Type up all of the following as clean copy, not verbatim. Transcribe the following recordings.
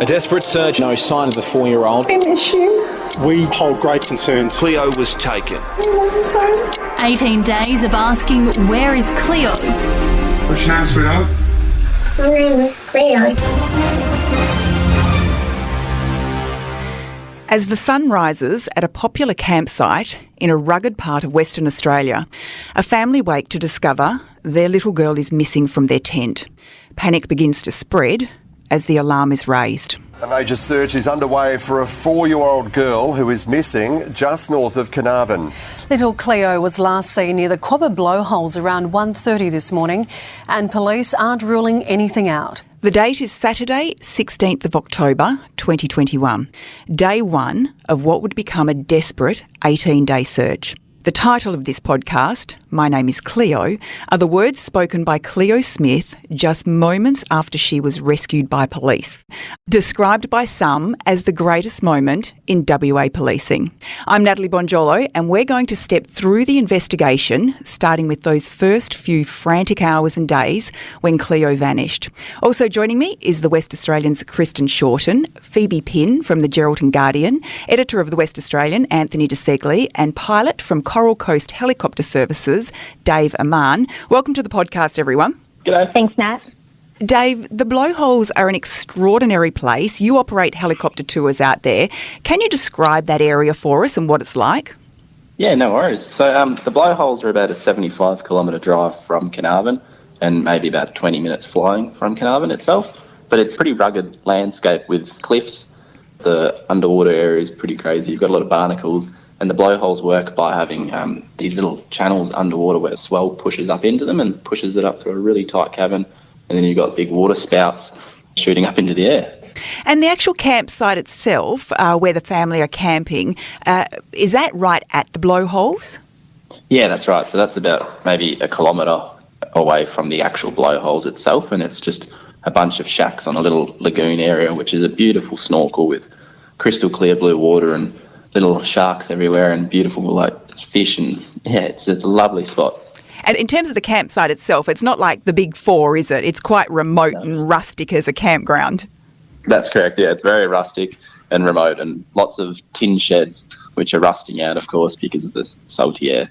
A desperate search, no sign of the 4-year-old. I miss you. We hold great concerns. Cleo was taken. 18 days of asking, where is Cleo? What's your name, sweetheart? My name is Cleo. As the sun rises at a popular campsite in a rugged part of Western Australia, a family wake to discover their little girl is missing from their tent. Panic begins to spread as the alarm is raised. A major search is underway for a 4-year-old girl who is missing just north of Carnarvon. Little Cleo was last seen near the Quobber Blowholes around 1:30 this morning, and police aren't ruling anything out. The date is Saturday, 16th of October, 2021, day one of what would become a desperate 18-day search. The title of this podcast, My Name is Cleo, are the words spoken by Cleo Smith just moments after she was rescued by police, described by some as the greatest moment in WA policing. I'm Natalie Bonjolo, and we're going to step through the investigation, starting with those first few frantic hours and days when Cleo vanished. Also joining me is the West Australian's Kristen Shorten, Phoebe Pinn from the Geraldton Guardian, editor of the West Australian, Anthony De Segli, and pilot from Coral Coast Helicopter Services, Dave Ammann. Welcome to the podcast, everyone. G'day. Thanks, Nat. Dave, the Blowholes are an extraordinary place. You operate helicopter tours out there. Can you describe that area for us and what it's like? Yeah, no worries. So the Blowholes are about a 75-kilometre drive from Carnarvon and maybe about 20 minutes flying from Carnarvon itself. But it's a pretty rugged landscape with cliffs. The underwater area is pretty crazy. You've got a lot of barnacles. And the blowholes work by having these little channels underwater where swell pushes up into them and pushes it up through a really tight cavern. And then you've got big water spouts shooting up into the air. And the actual campsite itself, where the family are camping, is that right at the blowholes? Yeah, that's right. So that's about maybe a kilometre away from the actual blowholes itself. And it's just a bunch of shacks on a little lagoon area, which is a beautiful snorkel with crystal clear blue water and little sharks everywhere and beautiful fish, and yeah, it's a lovely spot. And in terms of the campsite itself, it's not like the Big Four, is it? It's quite remote and rustic as a campground. That's correct, yeah. It's very rustic and remote and lots of tin sheds, which are rusting out, of course, because of the salty air.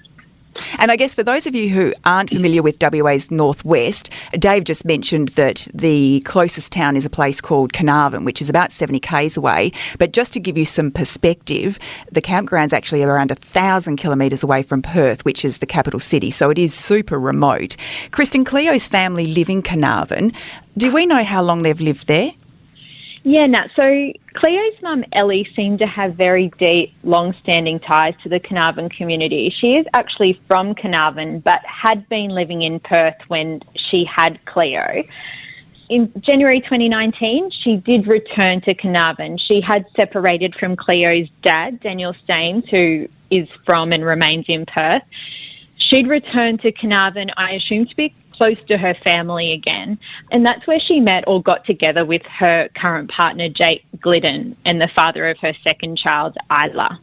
And I guess for those of you who aren't familiar with WA's northwest, Dave just mentioned that the closest town is a place called Carnarvon, which is about 70 k's away. But just to give you some perspective, the campground's actually around 1,000 kilometres away from Perth, which is the capital city. So it is super remote. Kristen, Cleo's family live in Carnarvon. Do we know how long they've lived there? Yeah, Nat. So Cleo's mum Ellie seemed to have very deep, long-standing ties to the Carnarvon community. She is actually from Carnarvon, but had been living in Perth when she had Cleo. In January 2019, she did return to Carnarvon. She had separated from Cleo's dad, Daniel Staines, who is from and remains in Perth. She'd returned to Carnarvon, I assume, to be close to her family again, and that's where she met or got together with her current partner, Jake Gliddon, and the father of her second child, Isla.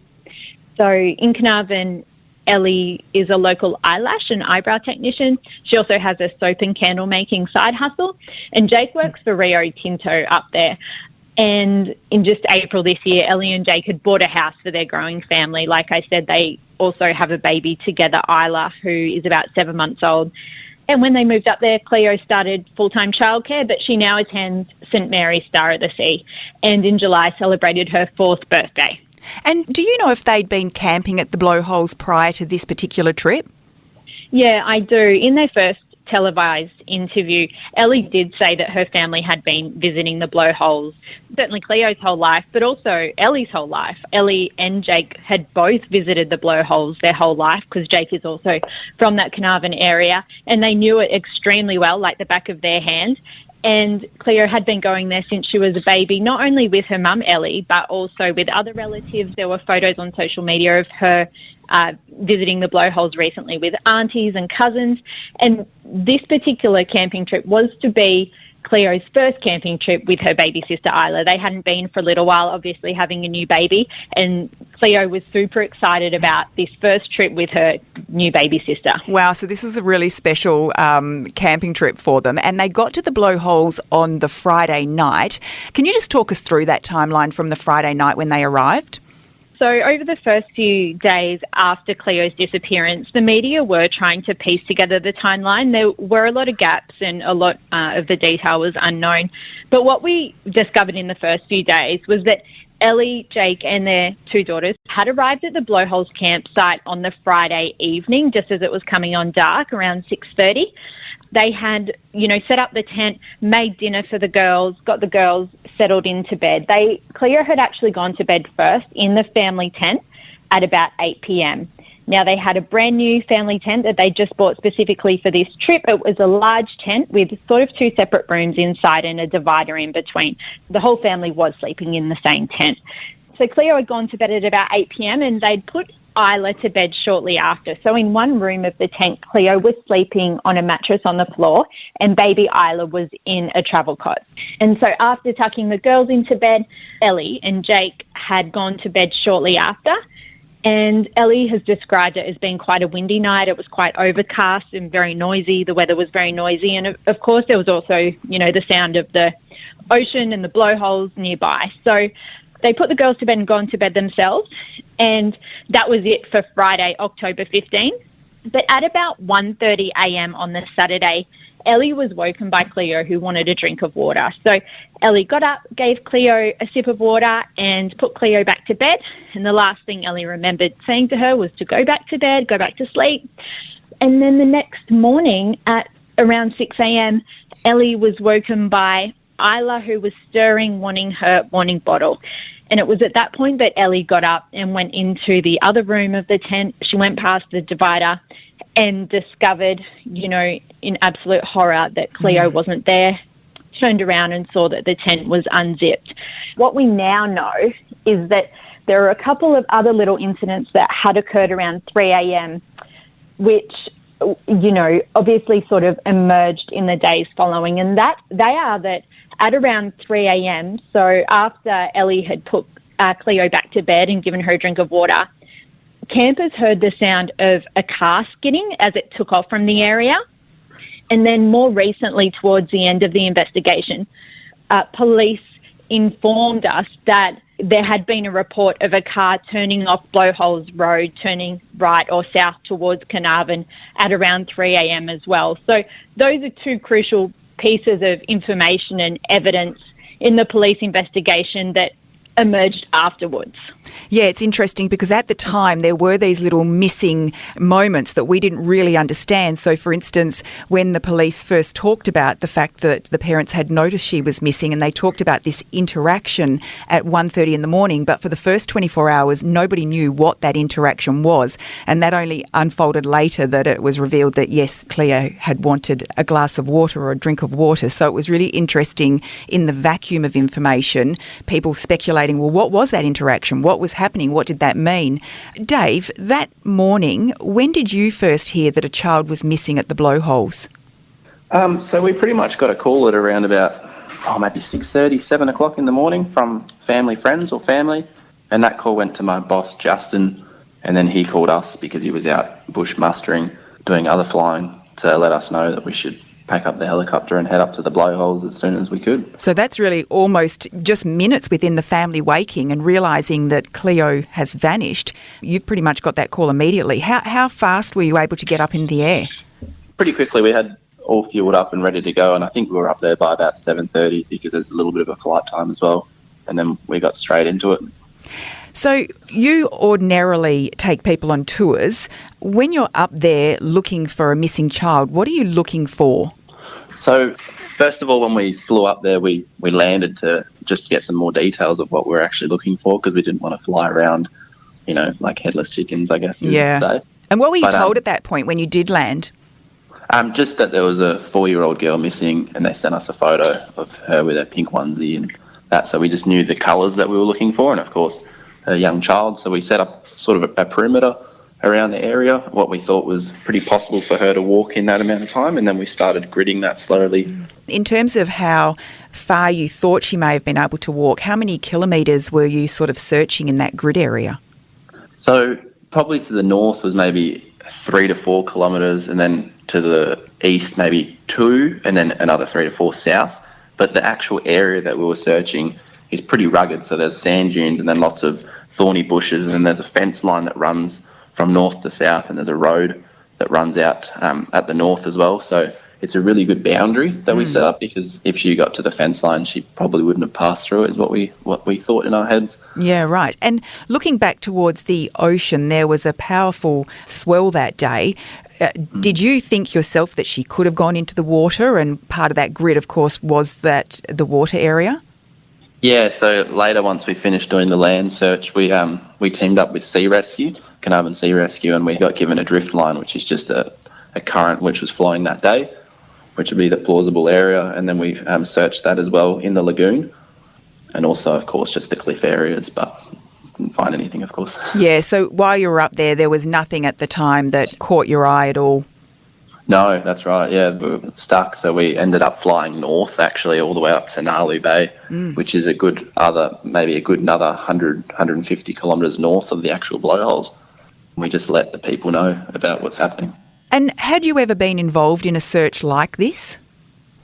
So in Carnarvon, Ellie is a local eyelash and eyebrow technician. She also has a soap and candle making side hustle, and Jake works for Rio Tinto up there. And in just April this year, Ellie and Jake had bought a house for their growing family. Like I said, they also have a baby together, Isla, who is about 7 months old. And when they moved up there, Cleo started full-time childcare, but she now attends St Mary's Star of the Sea, and in July celebrated her 4th birthday. And do you know if they'd been camping at the Blowholes prior to this particular trip? Yeah, I do. In their first televised interview, Ellie did say that her family had been visiting the Blowholes, certainly Cleo's whole life, but also Ellie's whole life. Ellie and Jake had both visited the Blowholes their whole life, because Jake is also from that Carnarvon area, and they knew it extremely well, like the back of their hand. And Cleo had been going there since she was a baby, not only with her mum Ellie, but also with other relatives. There were photos on social media of her visiting the Blowholes recently with aunties and cousins. And this particular camping trip was to be Cleo's first camping trip with her baby sister Isla. They hadn't been for a little while, obviously having a new baby, and Cleo was super excited about this first trip with her new baby sister. Wow, so this is a really special camping trip for them, and they got to the Blowholes on the Friday night. Can you just talk us through that timeline from the Friday night when they arrived? So over the first few days after Cleo's disappearance, the media were trying to piece together the timeline. There were a lot of gaps and a lot of the detail was unknown. But what we discovered in the first few days was that Ellie, Jake and their two daughters had arrived at the Blowholes campsite on the Friday evening, just as it was coming on dark, around 6:30. They had, set up the tent, made dinner for the girls, got the girls settled into bed. Cleo had actually gone to bed first in the family tent at about 8 p.m. Now, they had a brand new family tent that they just bought specifically for this trip. It was a large tent with sort of two separate rooms inside and a divider in between. The whole family was sleeping in the same tent. So Cleo had gone to bed at about 8 p.m. and they'd put Isla to bed shortly after. So in one room of the tent, Cleo was sleeping on a mattress on the floor and baby Isla was in a travel cot. And so after tucking the girls into bed, Ellie and Jake had gone to bed shortly after. And Ellie has described it as being quite a windy night. It was quite overcast and very noisy. The weather was very noisy. And of course, there was also, the sound of the ocean and the blowholes nearby. So they put the girls to bed and gone to bed themselves. And that was it for Friday, October 15. But at about 1:30 a.m. on the Saturday, Ellie was woken by Cleo, who wanted a drink of water. So Ellie got up, gave Cleo a sip of water and put Cleo back to bed. And the last thing Ellie remembered saying to her was to go back to bed, go back to sleep. And then the next morning at around 6 a.m., Ellie was woken by Isla, who was stirring, wanting her morning bottle. And it was at that point that Ellie got up and went into the other room of the tent. She went past the divider and discovered, in absolute horror that Cleo wasn't there, turned around and saw that the tent was unzipped. What we now know is that there are a couple of other little incidents that had occurred around 3 a.m., which, obviously sort of emerged in the days following. And that they are that at around 3 a.m., so after Ellie had put Cleo back to bed and given her a drink of water, campers heard the sound of a car skidding as it took off from the area. And then more recently, towards the end of the investigation, police informed us that there had been a report of a car turning off Blowholes Road, turning right or south towards Carnarvon at around 3 a.m. as well. So those are two crucial pieces of information and evidence in the police investigation that emerged afterwards. Yeah, it's interesting because at the time there were these little missing moments that we didn't really understand. So, for instance, when the police first talked about the fact that the parents had noticed she was missing and they talked about this interaction at 1:30 in the morning, but for the first 24 hours, nobody knew what that interaction was. And that only unfolded later that it was revealed that, yes, Cleo had wanted a glass of water or a drink of water. So it was really interesting in the vacuum of information, people speculating, well, what was that interaction? What was happening? What did that mean? Dave, that morning, when did you first hear that a child was missing at the Blowholes? So we pretty much got a call at around about, maybe 6:30, 7 o'clock in the morning from friends or family. And that call went to my boss, Justin, and then he called us because he was out bush mustering, doing other flying, to let us know that we should pack up the helicopter and head up to the Blowholes as soon as we could. So that's really almost just minutes within the family waking and realising that Cleo has vanished. You've pretty much got that call immediately. How fast were you able to get up in the air? Pretty quickly. We had all fueled up and ready to go, and I think we were up there by about 7:30 because there's a little bit of a flight time as well, and then we got straight into it. So you ordinarily take people on tours. When you're up there looking for a missing child, what are you looking for? So first of all, when we flew up there, we landed to just get some more details of what we're actually looking for because we didn't want to fly around, like headless chickens, I guess you would say. And what were you told at that point when you did land? Just that there was a 4-year-old girl missing and they sent us a photo of her with a pink onesie and that. So we just knew the colours that we were looking for and, of course, a young child. So we set up sort of a perimeter around the area, what we thought was pretty possible for her to walk in that amount of time, and then we started gridding that slowly. In terms of how far you thought she may have been able to walk, how many kilometres were you sort of searching in that grid area? So probably to the north was maybe 3 to 4 kilometres, and then to the east maybe 2, and then another 3 to 4 south. But the actual area that we were searching is pretty rugged, so there's sand dunes and then lots of thorny bushes, and then there's a fence line that runs from north to south, and there's a road that runs out at the north as well. So it's a really good boundary that we set up, because if she got to the fence line, she probably wouldn't have passed through it, is what we thought in our heads. Yeah, right. And looking back towards the ocean, there was a powerful swell that day. Did you think yourself that she could have gone into the water? And part of that grid, of course, was that the water area? Yeah, so later, once we finished doing the land search, we teamed up with Sea Rescue, Carnarvon Sea Rescue, and we got given a drift line, which is just a current which was flowing that day, which would be the plausible area, and then we searched that as well in the lagoon, and also, of course, just the cliff areas, but didn't find anything, of course. Yeah, so while you were up there was nothing at the time that caught your eye at all? No, that's right, yeah, we were stuck, so we ended up flying north, actually, all the way up to Nalu Bay, which is maybe a good another 150 kilometres north of the actual blowholes. We just let the people know about what's happening. And had you ever been involved in a search like this?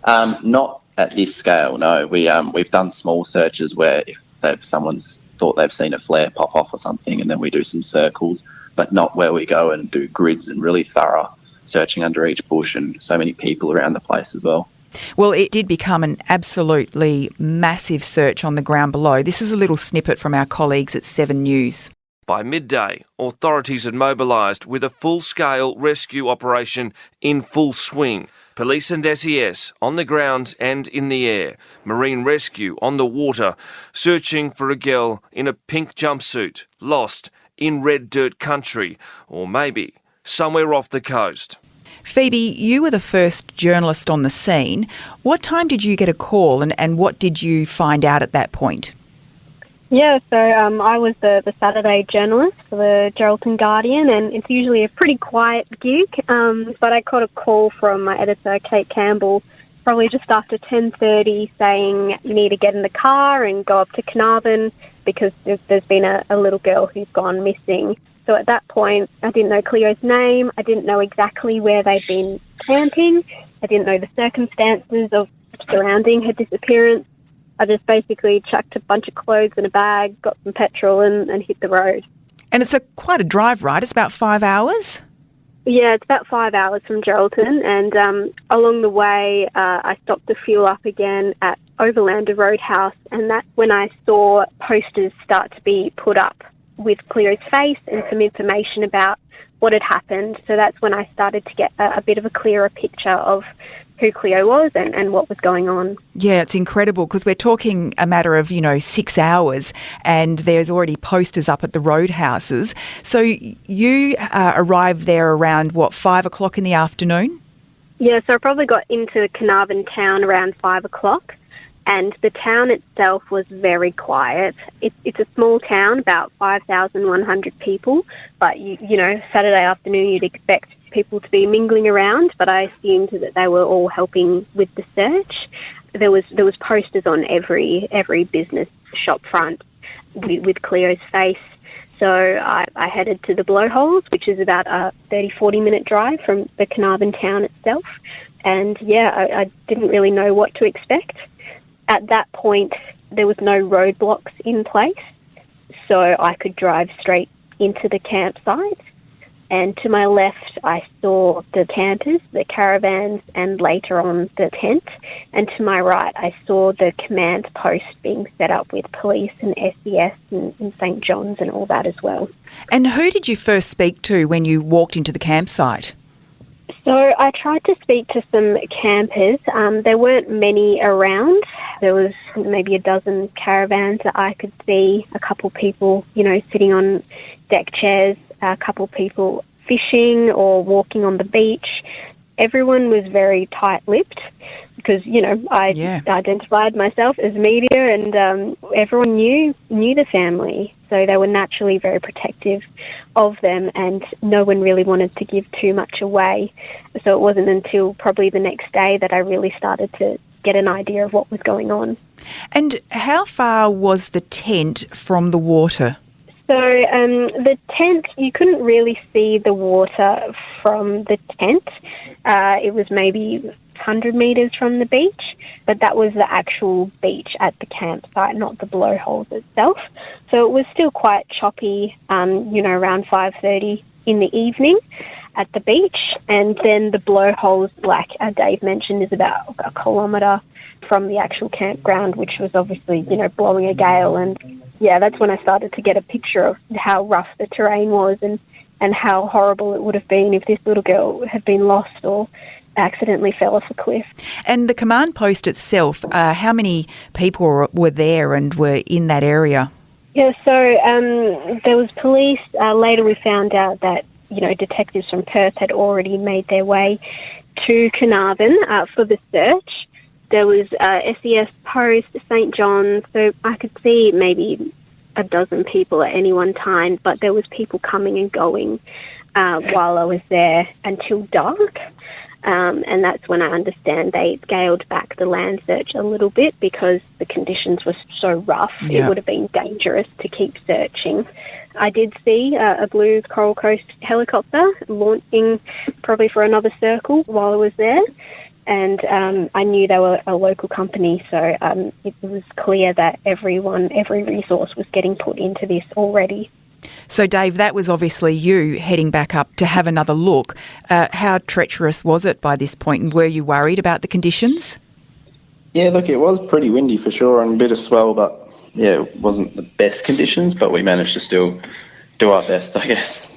Not at this scale, no. We've done small searches where if someone's thought they've seen a flare pop off or something, and then we do some circles, but not where we go and do grids and really thorough searching under each bush, and so many people around the place as well. Well, it did become an absolutely massive search on the ground below. This is a little snippet from our colleagues at 7 News. By midday, authorities had mobilised with a full-scale rescue operation in full swing. Police and SES on the ground and in the air. Marine rescue on the water, searching for a girl in a pink jumpsuit, lost in red dirt country, or maybe somewhere off the coast. Phoebe, you were the first journalist on the scene. What time did you get a call, and what did you find out at that point? Yeah, so I was the Saturday journalist for the Geraldton Guardian, and it's usually a pretty quiet gig, but I got a call from my editor, Kate Campbell, probably just after 10:30, saying you need to get in the car and go up to Carnarvon because there's been a little girl who's gone missing. So at that point, I didn't know Cleo's name, I didn't know exactly where they'd been camping, I didn't know the circumstances of surrounding her disappearance. I just basically chucked a bunch of clothes in a bag, got some petrol and hit the road. And it's quite a drive, right? It's about 5 hours? Yeah, it's about 5 hours from Geraldton, and along the way I stopped to fuel up again at Overlander Roadhouse, and that's when I saw posters start to be put up with Cleo's face and some information about what had happened. So that's when I started to get a bit of a clearer picture of who Cleo was and what was going on. Yeah, it's incredible because we're talking a matter of, 6 hours and there's already posters up at the roadhouses. So you arrived there around, 5 o'clock in the afternoon? Yeah, so I probably got into Carnarvon town around 5 o'clock. And the town itself was very quiet. It's a small town, about 5,100 people. But, Saturday afternoon you'd expect people to be mingling around, but I assumed that they were all helping with the search. There was posters on every business shop front with Cleo's face. So I headed to the Blowholes, which is about a 30-40 minute drive from the Carnarvon town itself. And, I didn't really know what to expect. At that point, there was no roadblocks in place, so I could drive straight into the campsite. And to my left, I saw the campers, the caravans, and later on the tent. And to my right, I saw the command post being set up with police and SES and St. John's and all that as well. And who did you first speak to when you walked into the campsite? So I tried to speak to some campers. There weren't many around. There was maybe a dozen caravans that I could see, a couple people, sitting on deck chairs, a couple people fishing or walking on the beach. Everyone was very tight-lipped because, I identified myself as media and everyone knew the family. so they were naturally very protective of them, and no one really wanted to give too much away. So it wasn't until probably the next day that I really started to get an idea of what was going on. And how far was the tent from the water? So the tent, you couldn't really see the water from the tent. It was maybe 100 metres from the beach, but that was the actual beach at the campsite, not the Blowholes itself. So it was still quite choppy, around 5:30 in the evening at the beach. And then the Blowholes, like Dave mentioned, is about a kilometre from the actual campground, which was obviously, blowing a gale. And yeah, that's when I started to get a picture of how rough the terrain was and how horrible it would have been if this little girl had been lost or accidentally fell off a cliff. And the command post itself, how many people were there and were in that area? Yeah, so there was police. Later we found out that, detectives from Perth had already made their way to Carnarvon for the search. There was SES Post, St John's, so I could see maybe a dozen people at any one time, but there was people coming and going while I was there until dark. And that's when I understand they scaled back the land search a little bit because the conditions were so rough. Yeah. It would have been dangerous to keep searching. I did see a blue Coral Coast helicopter launching probably for another circle while I was there. And I knew they were a local company, so it was clear that every resource was getting put into this already. So, Dave, that was obviously you heading back up to have another look. How treacherous was it by this point, and were you worried about the conditions? Yeah, look, it was pretty windy for sure and a bit of swell, but yeah, it wasn't the best conditions, but we managed to still do our best, I guess.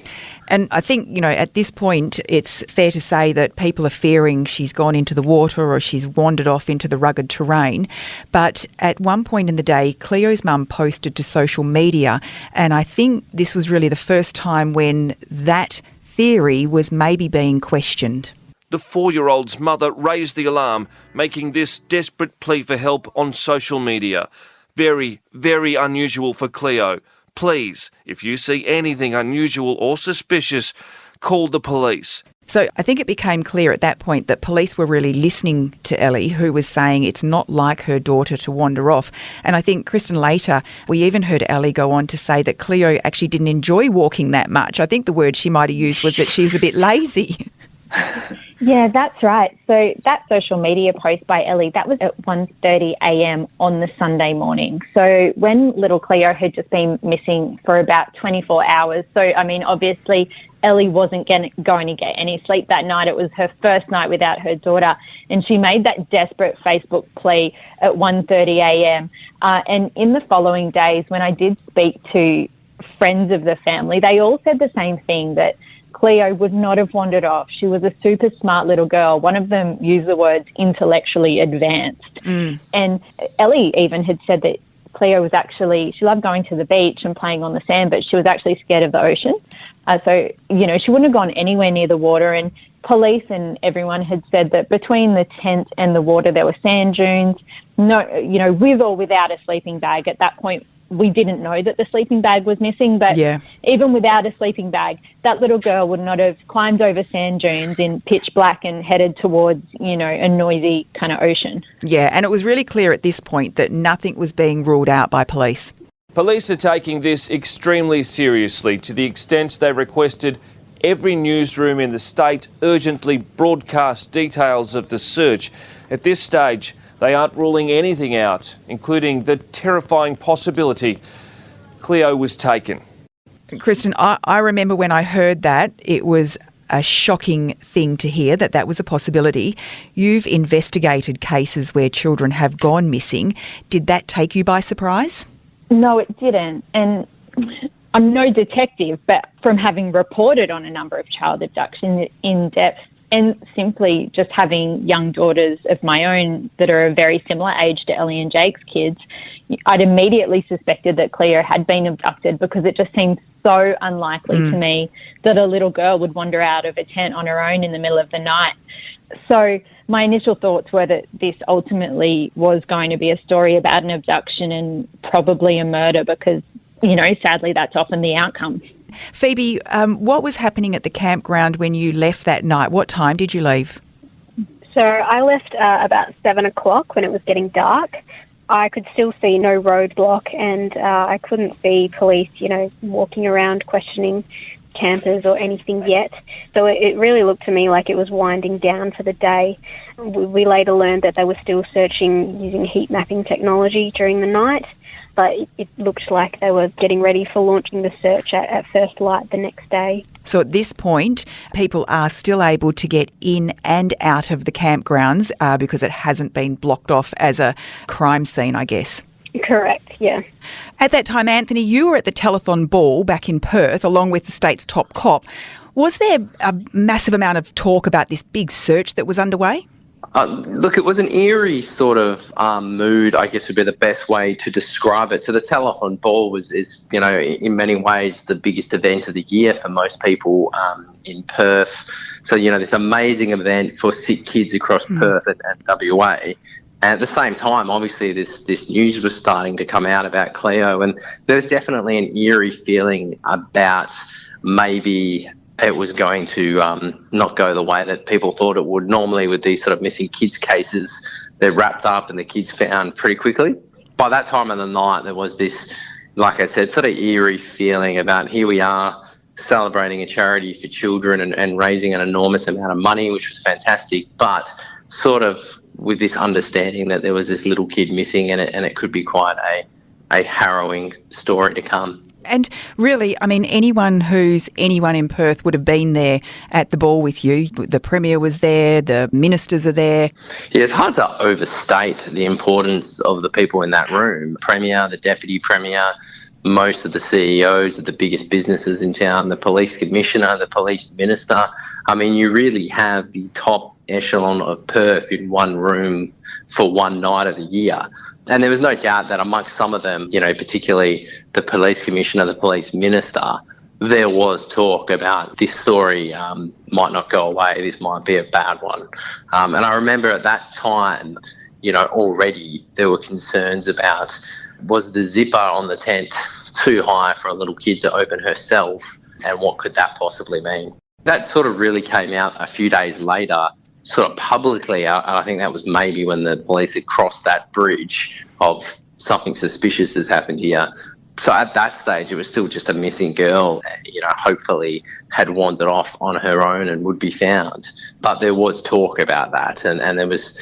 And I think, at this point, it's fair to say that people are fearing she's gone into the water or she's wandered off into the rugged terrain. But at one point in the day, Cleo's mum posted to social media, and I think this was really the first time when that theory was maybe being questioned. The 4-year-old's mother raised the alarm, making this desperate plea for help on social media. Very, very unusual for Cleo. Please, if you see anything unusual or suspicious, call the police. So I think it became clear at that point that police were really listening to Ellie, who was saying it's not like her daughter to wander off. And I think, Kristen, later we even heard Ellie go on to say that Cleo actually didn't enjoy walking that much. I think the word she might have used was that she was a bit lazy. Yeah, that's right. So that social media post by Ellie, that was at 1:30 a.m. on the Sunday morning. So when little Cleo had just been missing for about 24 hours. So, obviously Ellie wasn't going to get any sleep that night. It was her first night without her daughter. And she made that desperate Facebook plea at 1:30 a.m. And in the following days, when I did speak to friends of the family, they all said the same thing, that Cleo would not have wandered off. She was a super smart little girl. One of them used the words intellectually advanced. And Ellie even had said that Cleo was she loved going to the beach and playing on the sand, but she was actually scared of the ocean. So, she wouldn't have gone anywhere near the water. And police and everyone had said that between the tent and the water, there were sand dunes. No, with or without a sleeping bag. At that point, we didn't know that the sleeping bag was missing, but even without a sleeping bag, that little girl would not have climbed over sand dunes in pitch black and headed towards, a noisy kind of ocean. Yeah, and it was really clear at this point that nothing was being ruled out by police. Police are taking this extremely seriously, to the extent they requested every newsroom in the state urgently broadcast details of the search. At this stage, they aren't ruling anything out, including the terrifying possibility Cleo was taken. Kristen, I remember when I heard that, it was a shocking thing to hear that was a possibility. You've investigated cases where children have gone missing. Did that take you by surprise? No, it didn't. And I'm no detective, but from having reported on a number of child abductions in depth, and simply just having young daughters of my own that are a very similar age to Ellie and Jake's kids, I'd immediately suspected that Cleo had been abducted, because it just seemed so unlikely to me that a little girl would wander out of a tent on her own in the middle of the night. So my initial thoughts were that this ultimately was going to be a story about an abduction and probably a murder, because sadly that's often the outcome. Phoebe, what was happening at the campground when you left that night? What time did you leave? So I left about 7 o'clock when it was getting dark. I could still see no roadblock, and I couldn't see police, walking around questioning campers or anything yet. So it really looked to me like it was winding down for the day. We later learned that they were still searching using heat mapping technology during the night, but it looked like they were getting ready for launching the search at first light the next day. So at this point, people are still able to get in and out of the campgrounds because it hasn't been blocked off as a crime scene, I guess. Correct, yeah. At that time, Anthony, you were at the telethon ball back in Perth along with the state's top cop. Was there a massive amount of talk about this big search that was underway? Look, it was an eerie sort of mood, I guess would be the best way to describe it. So the telethon ball is in many ways the biggest event of the year for most people in Perth. So, this amazing event for sick kids across Perth and WA. And at the same time, obviously, this news was starting to come out about Cleo, and there was definitely an eerie feeling about maybe it was going to not go the way that people thought it would. Normally with these sort of missing kids cases, they're wrapped up and the kids found pretty quickly. By that time of the night, there was this, like I said, sort of eerie feeling about here we are celebrating a charity for children and raising an enormous amount of money, which was fantastic, but sort of with this understanding that there was this little kid missing and it could be quite a harrowing story to come. And really, I mean, anyone in Perth would have been there at the ball with you. The Premier was there, the ministers are there. Yeah, it's hard to overstate the importance of the people in that room. Premier, the Deputy Premier, most of the CEOs of the biggest businesses in town, the Police Commissioner, the Police Minister. I mean, you really have the top echelon of Perth in one room for one night of the year. And there was no doubt that amongst some of them, particularly the Police Commissioner, the Police Minister, there was talk about this story might not go away, this might be a bad one. And I remember at that time, already there were concerns about, was the zipper on the tent too high for a little kid to open herself, and what could that possibly mean? That sort of really came out a few days later, sort of publicly, and I think that was maybe when the police had crossed that bridge of something suspicious has happened here. So at that stage, it was still just a missing girl, hopefully had wandered off on her own and would be found. But there was talk about that, and there was,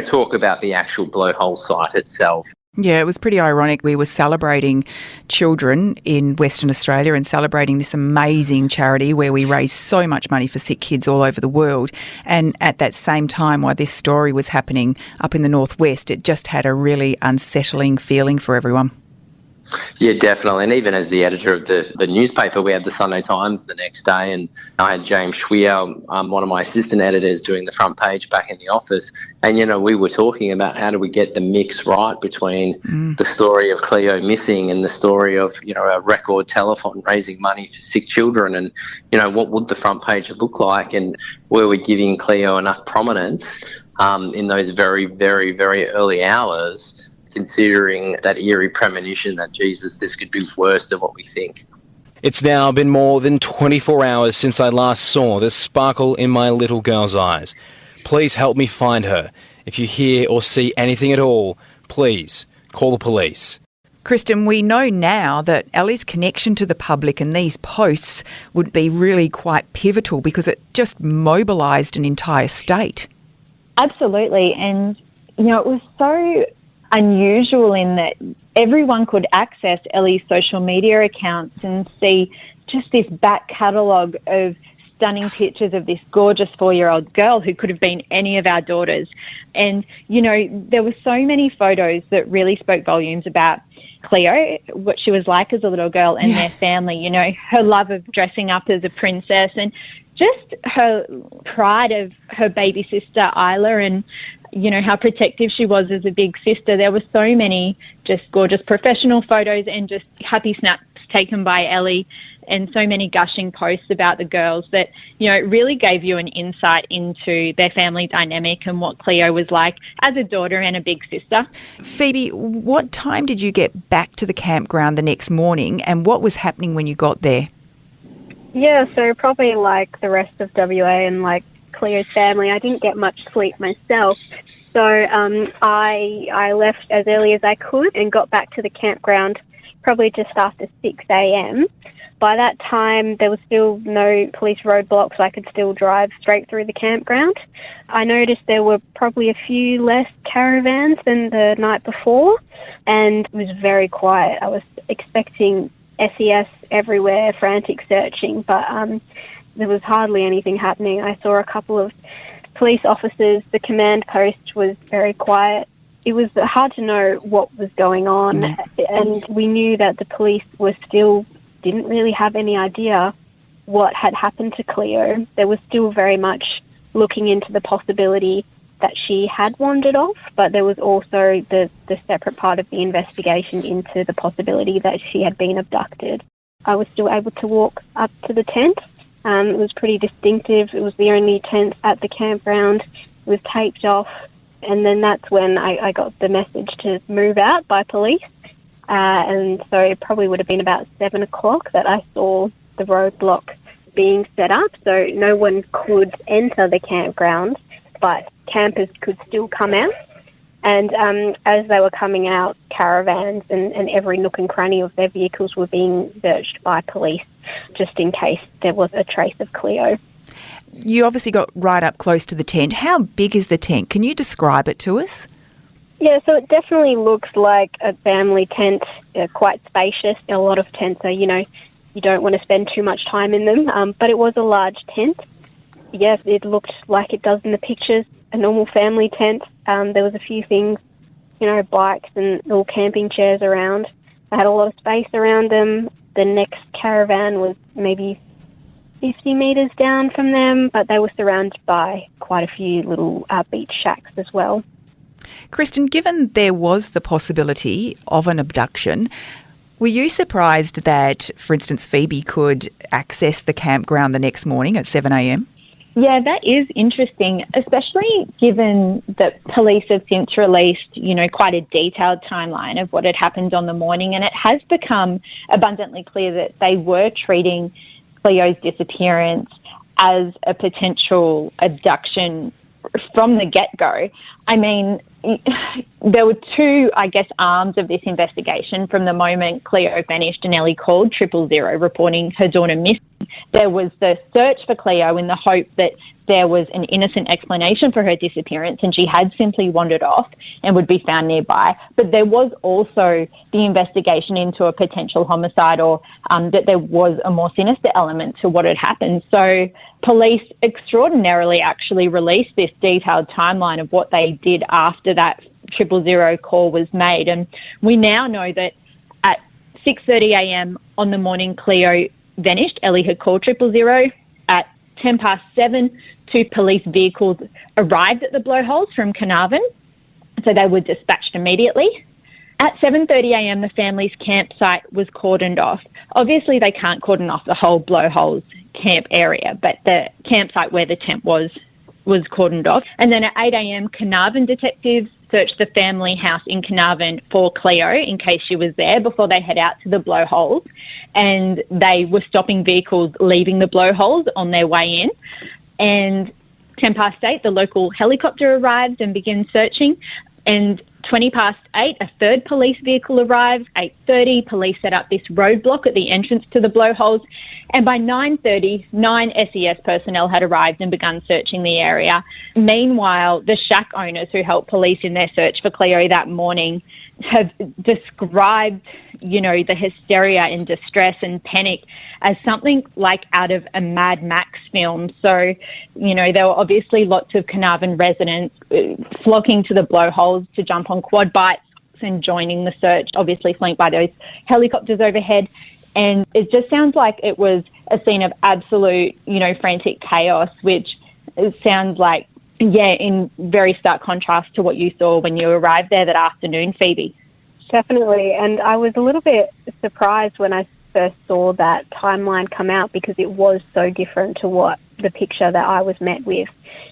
talk about the actual Blowhole site itself. Yeah, it was pretty ironic. We were celebrating children in Western Australia and celebrating this amazing charity where we raise so much money for sick kids all over the world. And at that same time, while this story was happening up in the northwest, it just had a really unsettling feeling for everyone. Yeah, definitely. And even as the editor of the newspaper, we had the Sunday Times the next day, and I had James Schwier, one of my assistant editors, doing the front page back in the office. And, we were talking about how do we get the mix right between the story of Cleo missing and the story of, a record telethon raising money for sick children, and, what would the front page look like, and were we giving Cleo enough prominence in those very, very, very early hours, considering that eerie premonition that, Jesus, this could be worse than what we think. It's now been more than 24 hours since I last saw the sparkle in my little girl's eyes. Please help me find her. If you hear or see anything at all, please call the police. Kristen, we know now that Ellie's connection to the public and these posts would be really quite pivotal because it just mobilised an entire state. Absolutely. And, it was so unusual in that everyone could access Ellie's social media accounts and see just this back catalogue of stunning pictures of this gorgeous 4-year-old girl who could have been any of our daughters. And, there were so many photos that really spoke volumes about Cleo, what she was like as a little girl, and their family, her love of dressing up as a princess and just her pride of her baby sister Isla, and how protective she was as a big sister. There were so many just gorgeous professional photos and just happy snaps taken by Ellie. and so many gushing posts about the girls that, you know, it really gave you an insight into their family dynamic and what Cleo was like as a daughter and a big sister. Phoebe, what time did you get back to the campground the next morning, and what was happening when you got there? Yeah, so probably like the rest of WA and like Cleo's family, I didn't get much sleep myself. So I left as early as I could and got back to the campground probably just after 6 a.m. By that time, there was still no police roadblocks. I could still drive straight through the campground. I noticed there were probably a few less caravans than the night before, and it was very quiet. I was expecting SES everywhere, frantic searching, but there was hardly anything happening. I saw a couple of police officers. The command post was very quiet. It was hard to know what was going on, and we knew that the police didn't really have any idea what had happened to Cleo. They were still very much looking into the possibility that she had wandered off, but there was also the separate part of the investigation into the possibility that she had been abducted. I was still able to walk up to the tent. It was pretty distinctive. It was the only tent at the campground. It was taped off, and then that's when I got the message to move out by police. And so it probably would have been about 7 o'clock that I saw the roadblock being set up, so no one could enter the campground, but campers could still come out. And as they were coming out, caravans and every nook and cranny of their vehicles were being searched by police, just in case there was a trace of Cleo. You obviously got right up close to the tent. How big is the tent? Can you describe it to us? Yeah, so it definitely looks like a family tent, quite spacious. A lot of tents are, you don't want to spend too much time in them, but it was a large tent. Yes, it looked like it does in the pictures, a normal family tent. There was a few things, bikes and little camping chairs around. They had a lot of space around them. The next caravan was maybe 50 metres down from them, but they were surrounded by quite a few little beach shacks as well. Kristen, given there was the possibility of an abduction, were you surprised that, for instance, Phoebe could access the campground the next morning at 7 a.m? Yeah, that is interesting, especially given that police have since released, quite a detailed timeline of what had happened on the morning, and it has become abundantly clear that they were treating Cleo's disappearance as a potential abduction from the get-go. I mean, there were two, arms of this investigation. From the moment Cleo vanished and Ellie called 000 reporting her daughter missing, there was the search for Cleo in the hope that there was an innocent explanation for her disappearance and she had simply wandered off and would be found nearby. But there was also the investigation into a potential homicide or that there was a more sinister element to what had happened. So police extraordinarily actually released this detailed timeline of what they did after that 000 call was made. And we now know that at 6:30 a.m. on the morning Cleo vanished, Ellie had called 000. At 7:10, 2 police vehicles arrived at the Blowholes from Carnarvon, so they were dispatched immediately. At 7:30 a.m, the family's campsite was cordoned off. Obviously, they can't cordon off the whole Blowholes camp area, but the campsite where the tent was cordoned off. And then at 8 a.m, Carnarvon detectives searched the family house in Carnarvon for Cleo in case she was there before they head out to the Blowholes. And they were stopping vehicles leaving the Blowholes on their way in. And 8:10, the local helicopter arrived and began searching. And 8:20, a third police vehicle arrived. 8:30, police set up this roadblock at the entrance to the Blowholes. And by 9:30, 9 SES personnel had arrived and begun searching the area. Meanwhile, the shack owners who helped police in their search for Cleo that morning have described, the hysteria and distress and panic as something like out of a Mad Max film. So, there were obviously lots of Carnarvon residents flocking to the Blowholes to jump on quad bikes and joining the search, obviously flanked by those helicopters overhead. And it just sounds like it was a scene of absolute, frantic chaos, which sounds like, in very stark contrast to what you saw when you arrived there that afternoon, Phoebe. Definitely. And I was a little bit surprised when I first saw that timeline come out because it was so different to what the picture that I was met with.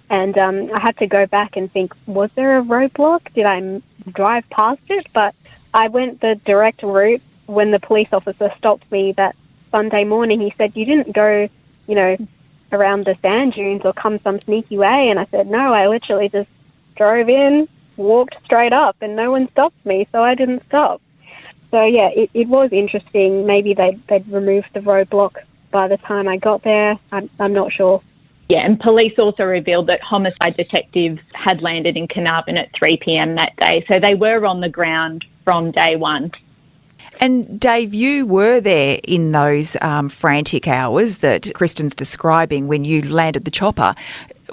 And I had to go back and think, was there a roadblock? Did I drive past it? But I went the direct route. When the police officer stopped me that Sunday morning, he said, you didn't go, around the sand dunes or come some sneaky way. And I said, no, I literally just drove in, walked straight up, and no one stopped me, so I didn't stop. So, yeah, it was interesting. Maybe they'd removed the roadblock by the time I got there. I'm not sure. Yeah, and police also revealed that homicide detectives had landed in Carnarvon at 3 p.m. that day, so they were on the ground from day one. And Dave, you were there in those frantic hours that Kristen's describing when you landed the chopper.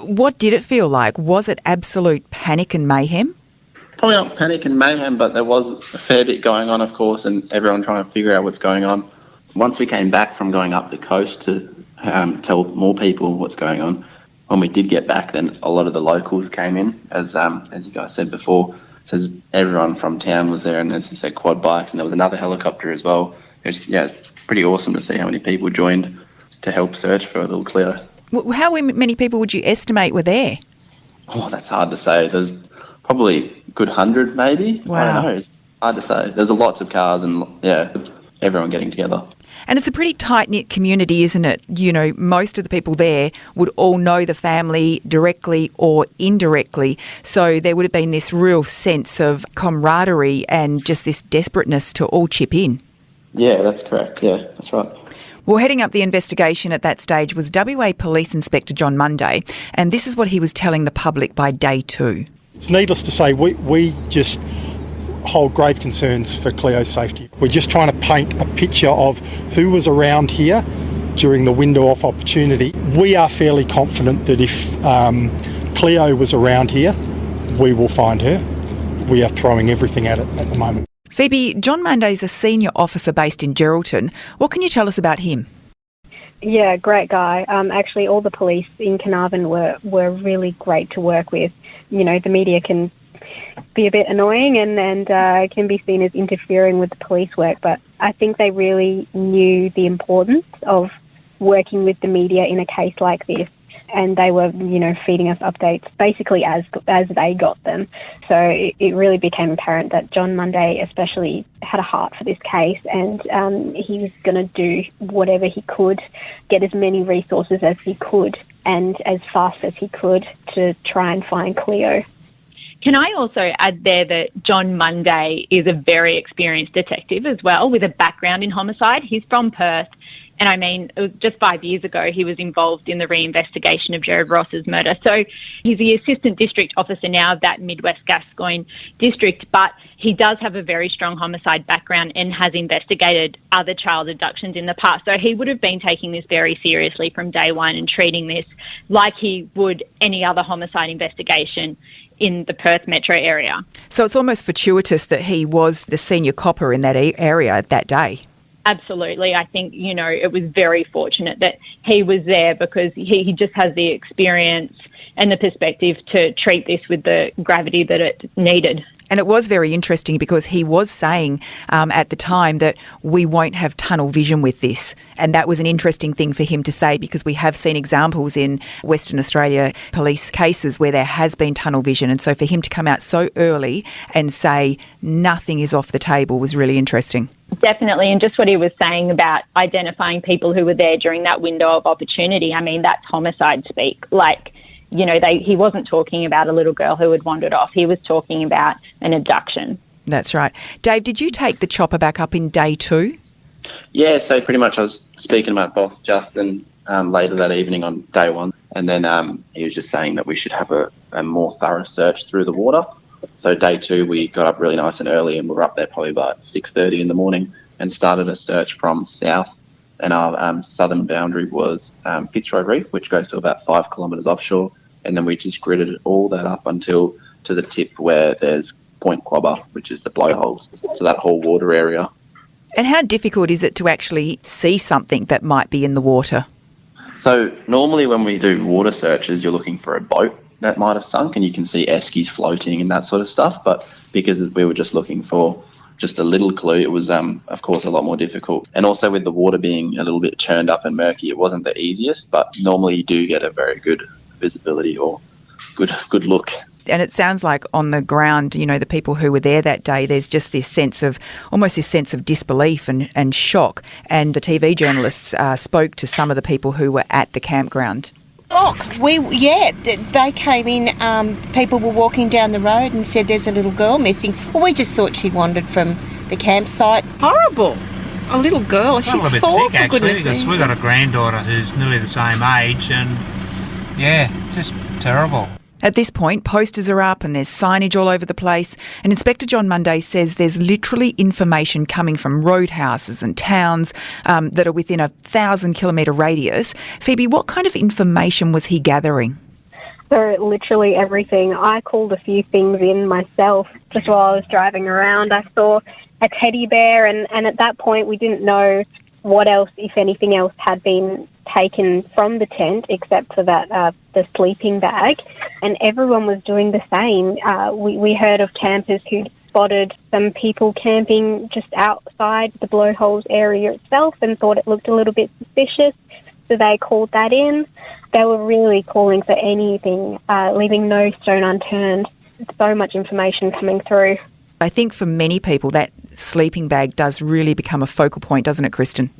What did it feel like? Was it absolute panic and mayhem? Probably not panic and mayhem, but there was a fair bit going on, of course, and everyone trying to figure out what's going on. Once we came back from going up the coast to tell more people what's going on, when we did get back, then a lot of the locals came in, as you guys said before. So everyone from town was there, and as you said, quad bikes, and there was another helicopter as well. It's pretty awesome to see how many people joined to help search for little Cleo. How many people would you estimate were there? Oh, that's hard to say. There's probably a good 100 maybe. Wow. I don't know. It's hard to say. There's lots of cars and, everyone getting together. And it's a pretty tight-knit community, isn't it? Most of the people there would all know the family directly or indirectly. So there would have been this real sense of camaraderie and just this desperateness to all chip in. Yeah, that's correct. Yeah, that's right. Well, heading up the investigation at that stage was WA Police Inspector John Monday, and this is what he was telling the public by day 2. It's needless to say, we just hold grave concerns for Cleo's safety. We're just trying to paint a picture of who was around here during the window of opportunity. We are fairly confident that if Cleo was around here, we will find her. We are throwing everything at it at the moment. Phoebe, John Monday's a senior officer based in Geraldton. What can you tell us about him? Yeah, great guy. Actually, all the police in Carnarvon were really great to work with. The media can be a bit annoying and can be seen as interfering with the police work, but I think they really knew the importance of working with the media in a case like this, and they were, feeding us updates basically as they got them. So it really became apparent that John Monday especially had a heart for this case, and he was going to do whatever he could, get as many resources as he could and as fast as he could to try and find Cleo. Can I also add there that John Monday is a very experienced detective as well, with a background in homicide. He's from Perth, and it was just 5 years ago he was involved in the reinvestigation of Jared Ross's murder. So he's the assistant district officer now of that Midwest Gascoyne district, but he does have a very strong homicide background and has investigated other child abductions in the past. So he would have been taking this very seriously from day one and treating this like he would any other homicide investigation in the Perth metro area. So it's almost fortuitous that he was the senior copper in that area that day. Absolutely. I think, it was very fortunate that he was there because he just has the experience and the perspective to treat this with the gravity that it needed. And it was very interesting because he was saying at the time that we won't have tunnel vision with this. And that was an interesting thing for him to say because we have seen examples in Western Australia police cases where there has been tunnel vision. And so for him to come out so early and say nothing is off the table was really interesting. Definitely. And just what he was saying about identifying people who were there during that window of opportunity, that's homicide speak. He wasn't talking about a little girl who had wandered off. He was talking about an abduction. That's right. Dave, did you take the chopper back up in day 2? Yeah, so pretty much I was speaking to my boss, Justin, later that evening on day 1, and then he was just saying that we should have a more thorough search through the water. So day 2, we got up really nice and early, and we were up there probably by 6:30 in the morning and started a search from south. And our southern boundary was Fitzroy Reef, which goes to about 5 kilometres offshore. And then we just gridded all that up until to the tip where there's Point Quobber, which is the Blowholes. So that whole water area. And how difficult is it to actually see something that might be in the water? So normally when we do water searches, you're looking for a boat that might have sunk and you can see eskies floating and that sort of stuff. But because we were just looking for just a little clue, it was, of course, a lot more difficult. And also with the water being a little bit churned up and murky, it wasn't the easiest, but normally you do get a very good visibility or good look. And it sounds like on the ground, you know, the people who were there that day, there's just this sense of, almost this sense of disbelief and shock. And the TV journalists spoke to some of the people who were at the campground. Look, they came in, people were walking down the road and said there's a little girl missing. Well, we just thought she'd wandered from the campsite. Horrible. A little girl, she's a little bit 4 sick, for goodness actually, because we've got a granddaughter who's nearly the same age, and just terrible. At this point, posters are up and there's signage all over the place, and Inspector John Monday says there's literally information coming from roadhouses and towns that are within a 1,000-kilometre radius. Phoebe, what kind of information was he gathering? So literally everything. I called a few things in myself just while I was driving around. I saw a teddy bear, and at that point we didn't know what else, if anything else, had been taken from the tent except for that the sleeping bag, and everyone was doing the same. We heard of campers who'd spotted some people camping just outside the Blowholes area itself and thought it looked a little bit suspicious, so they called that in. They were really calling for anything, leaving no stone unturned. So much information coming through. I think for many people that sleeping bag does really become a focal point, doesn't it, Kristen?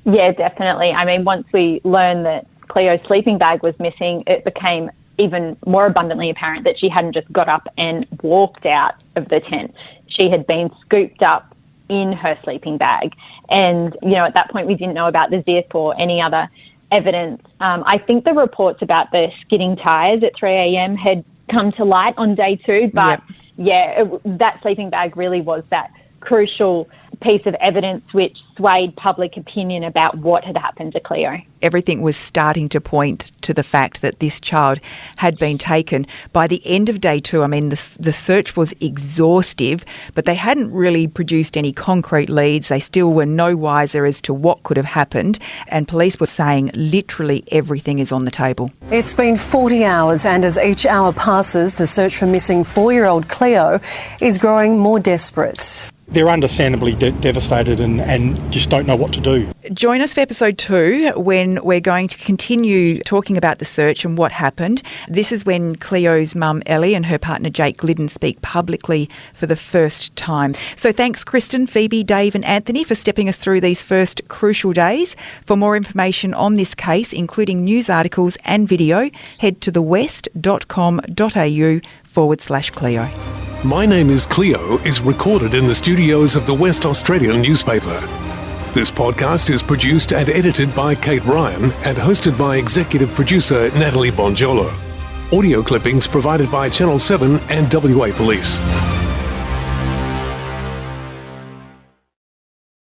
Yeah, definitely. I mean, once we learned that Cleo's sleeping bag was missing, it became even more abundantly apparent that she hadn't just got up and walked out of the tent. She had been scooped up in her sleeping bag. And, you know, at that point we didn't know about the zip or any other evidence. I think the reports about the skidding tyres at 3 a.m. had come to light on day 2, but that sleeping bag really was that crucial piece of evidence which swayed public opinion about what had happened to Cleo. Everything was starting to point to the fact that this child had been taken. By the end of day 2, I mean, the search was exhaustive, but they hadn't really produced any concrete leads. They still were no wiser as to what could have happened, and police were saying literally everything is on the table. It's been 40 hours, and as each hour passes, the search for missing 4-year-old Cleo is growing more desperate. They're understandably devastated and just don't know what to do. Join us for episode 2 when we're going to continue talking about the search and what happened. This is when Cleo's mum Ellie and her partner Jake Gliddon speak publicly for the first time. So thanks Kristen, Phoebe, Dave and Anthony for stepping us through these first crucial days. For more information on this case, including news articles and video, head to thewest.com.au/Cleo. My Name is Cleo is recorded in the studios of the West Australian newspaper. This podcast is produced and edited by Kate Ryan and hosted by executive producer Natalie Bongiolo. Audio clippings provided by Channel 7 and WA Police.